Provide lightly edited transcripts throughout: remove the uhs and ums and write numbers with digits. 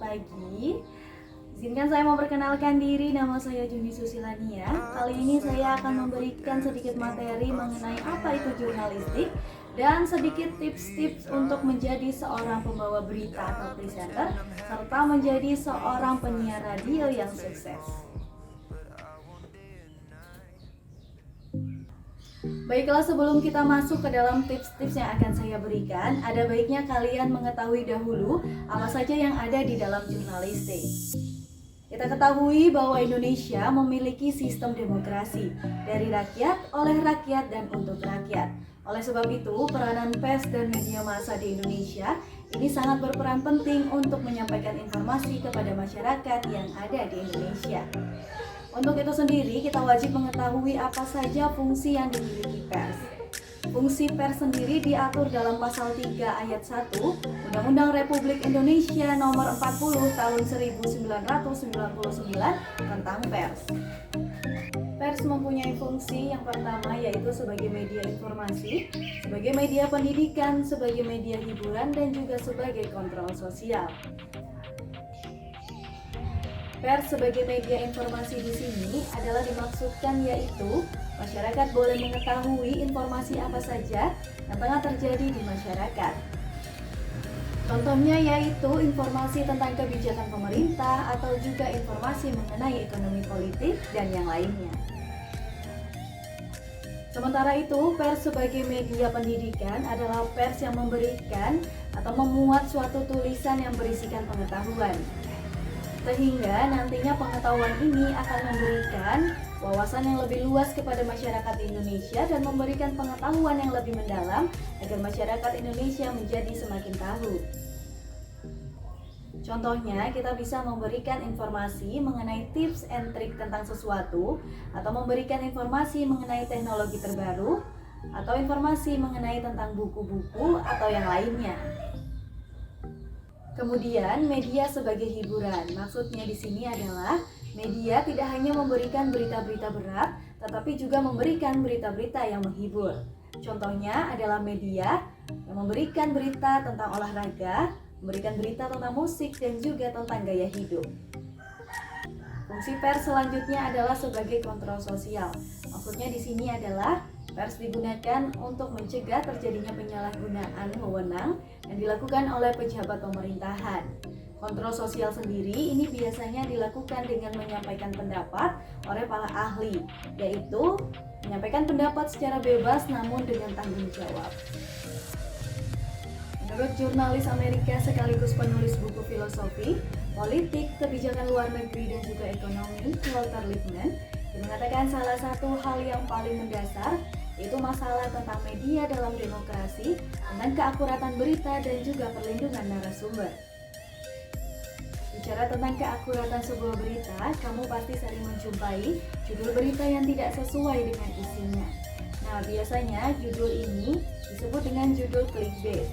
lagi. Izinkan saya memperkenalkan diri, nama saya Juni Susilania. Kali ini saya akan memberikan sedikit materi mengenai apa itu jurnalistik dan sedikit tips-tips untuk menjadi seorang pembawa berita atau presenter, serta menjadi seorang penyiar radio yang sukses. Baiklah, sebelum kita masuk ke dalam tips-tips yang akan saya berikan, ada baiknya kalian mengetahui dahulu apa saja yang ada di dalam jurnalistik. Kita ketahui bahwa Indonesia memiliki sistem demokrasi dari rakyat, oleh rakyat, dan untuk rakyat. Oleh sebab itu, peranan pers dan media massa di Indonesia ini sangat berperan penting untuk menyampaikan informasi kepada masyarakat yang ada di Indonesia. Untuk itu sendiri, kita wajib mengetahui apa saja fungsi yang dimiliki pers. Fungsi pers sendiri diatur dalam pasal 3 ayat 1 Undang-Undang Republik Indonesia nomor 40 tahun 1999 tentang pers. Pers mempunyai fungsi yang pertama yaitu sebagai media informasi, sebagai media pendidikan, sebagai media hiburan, dan juga sebagai kontrol sosial. Pers sebagai media informasi di sini adalah dimaksudkan yaitu masyarakat boleh mengetahui informasi apa saja yang tengah terjadi di masyarakat. Contohnya yaitu informasi tentang kebijakan pemerintah atau juga informasi mengenai ekonomi politik dan yang lainnya. Sementara itu, pers sebagai media pendidikan adalah pers yang memberikan atau memuat suatu tulisan yang berisikan pengetahuan. Sehingga nantinya pengetahuan ini akan memberikan wawasan yang lebih luas kepada masyarakat Indonesia dan memberikan pengetahuan yang lebih mendalam agar masyarakat Indonesia menjadi semakin tahu. Contohnya, kita bisa memberikan informasi mengenai tips and trik tentang sesuatu, atau memberikan informasi mengenai teknologi terbaru, atau informasi mengenai tentang buku-buku atau yang lainnya. Kemudian, media sebagai hiburan. Maksudnya di sini adalah media tidak hanya memberikan berita-berita berat, tetapi juga memberikan berita-berita yang menghibur. Contohnya adalah media yang memberikan berita tentang olahraga, memberikan berita tentang musik, dan juga tentang gaya hidup. Fungsi pers selanjutnya adalah sebagai kontrol sosial. Maksudnya di sini adalah pers digunakan untuk mencegah terjadinya penyalahgunaan wewenang yang dilakukan oleh pejabat pemerintahan. Kontrol sosial sendiri ini biasanya dilakukan dengan menyampaikan pendapat oleh para ahli, yaitu menyampaikan pendapat secara bebas namun dengan tanggung jawab. Menurut jurnalis Amerika sekaligus penulis buku filosofi, politik, kebijakan luar negeri, dan juga ekonomi, Walter Lippmann, dia mengatakan salah satu hal yang paling mendasar yaitu masalah tentang media dalam demokrasi, tentang keakuratan berita dan juga perlindungan narasumber. Bicara tentang keakuratan sebuah berita, kamu pasti sering menjumpai judul berita yang tidak sesuai dengan isinya. Nah, biasanya judul ini disebut dengan judul clickbait.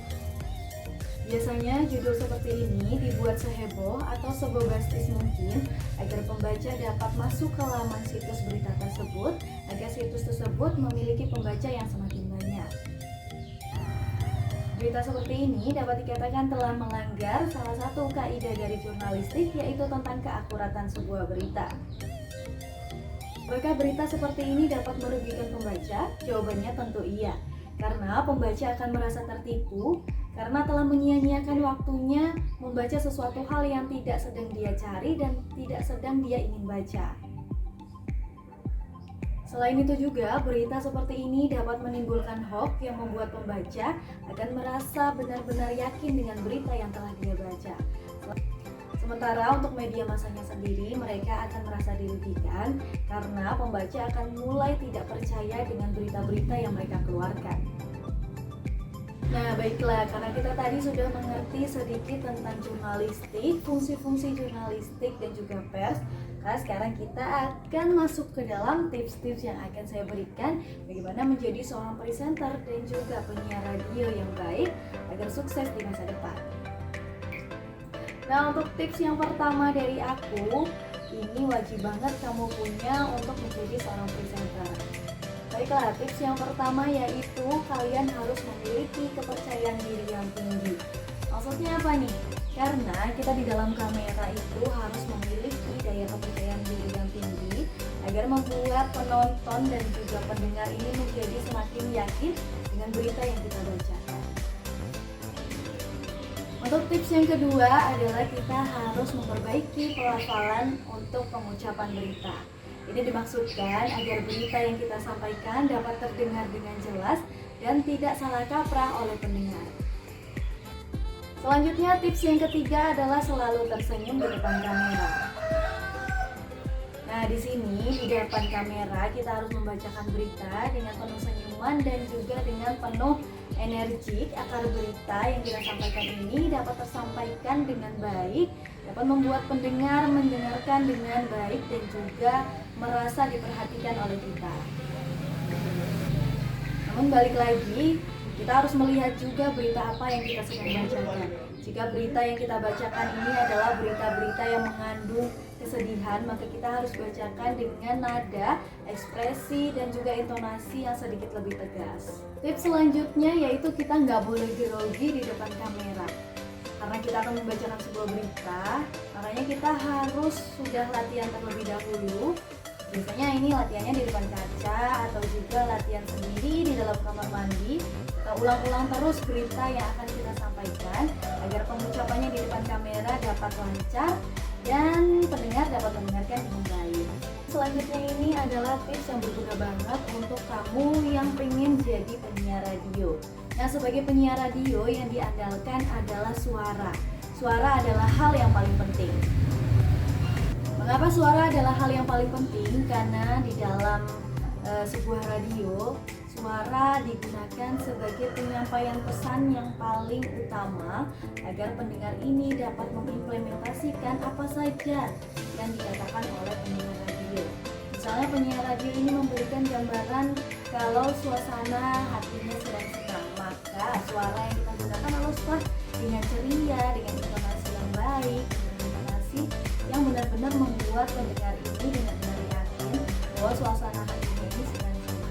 Biasanya judul seperti ini dibuat seheboh atau sebombastis mungkin agar pembaca dapat masuk ke laman situs berita tersebut agar situs tersebut memiliki pembaca yang semakin banyak. Berita seperti ini dapat dikatakan telah melanggar salah satu kaidah dari jurnalistik, yaitu tentang keakuratan sebuah berita. Apakah berita seperti ini dapat merugikan pembaca? Jawabannya tentu iya, karena pembaca akan merasa tertipu karena telah menyia-nyiakan waktunya membaca sesuatu hal yang tidak sedang dia cari dan tidak sedang dia ingin baca. Selain itu juga, berita seperti ini dapat menimbulkan hoax yang membuat pembaca akan merasa benar-benar yakin dengan berita yang telah dia baca. Sementara untuk media massanya sendiri, mereka akan merasa dirugikan karena pembaca akan mulai tidak percaya dengan berita-berita yang mereka keluarkan. Nah, baiklah, karena kita tadi sudah mengerti sedikit tentang jurnalistik, fungsi-fungsi jurnalistik dan juga pers. Nah, sekarang kita akan masuk ke dalam tips-tips yang akan saya berikan bagaimana menjadi seorang presenter dan juga penyiar radio yang baik agar sukses di masa depan. Nah, untuk tips yang pertama dari aku, ini wajib banget kamu punya untuk menjadi seorang presenter. Baiklah, tips yang pertama yaitu kalian harus memiliki kepercayaan diri yang tinggi. Maksudnya apa nih? Karena kita di dalam kamera itu harus memiliki daya kepercayaan diri yang tinggi agar membuat penonton dan juga pendengar ini menjadi semakin yakin dengan berita yang kita bacakan. Untuk tips yang kedua adalah kita harus memperbaiki pelafalan untuk pengucapan berita. Ini dimaksudkan agar berita yang kita sampaikan dapat terdengar dengan jelas dan tidak salah kaprah oleh pendengar. Selanjutnya tips yang ketiga adalah selalu tersenyum di depan kamera. Nah, di sini di depan kamera kita harus membacakan berita dengan penuh senyuman dan juga dengan penuh energik agar berita yang kita sampaikan ini dapat tersampaikan dengan baik, dapat membuat pendengar mendengarkan dengan baik dan juga merasa diperhatikan oleh kita. Namun balik lagi, kita harus melihat juga berita apa yang kita sedang bacakan. Jika berita yang kita bacakan ini adalah berita-berita yang mengandung kesedihan, maka kita harus bacakan dengan nada, ekspresi, dan juga intonasi yang sedikit lebih tegas. Tips selanjutnya yaitu kita nggak boleh grogi di depan kamera. Karena kita akan membacakan sebuah berita, makanya kita harus sudah latihan terlebih dahulu. Biasanya ini latihannya di depan kaca atau juga latihan sendiri di dalam kamar mandi. Kita ulang-ulang terus berita yang akan kita sampaikan agar pengucapannya di depan kamera dapat lancar dan pendengar dapat mendengarkan dengan baik. Selanjutnya ini adalah tips yang berguna banget untuk kamu yang pengen jadi penyiar radio. Nah, sebagai penyiar radio yang diandalkan adalah suara. Suara adalah hal yang paling penting. Mengapa suara adalah hal yang paling penting? Karena di dalam sebuah radio, suara digunakan sebagai penyampaian pesan yang paling utama agar pendengar ini dapat mengimplementasikan apa saja yang dikatakan oleh penyiar radio. Misalnya penyiar radio ini memberikan gambaran kalau suasana hatinya sedang senang, maka suara yang kita gunakan haruslah dengan ceria, dengan intonasi yang baik, intonasi yang benar-benar membuat pendengar ini benar-benar yakin bahwa suasana hatinya ini sedang senang.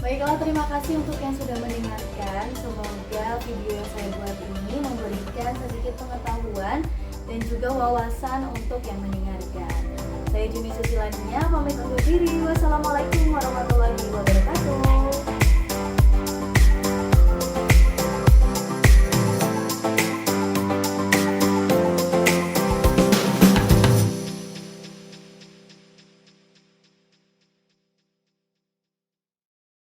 Baiklah, terima kasih untuk yang sudah mendengarkan. Semoga video yang saya buat ini memberikan sedikit pengetahuan dan juga wawasan untuk yang mendengarkan. Saya Juni Susilania, pamit undur diri. Wassalamualaikum warahmatullahi wabarakatuh.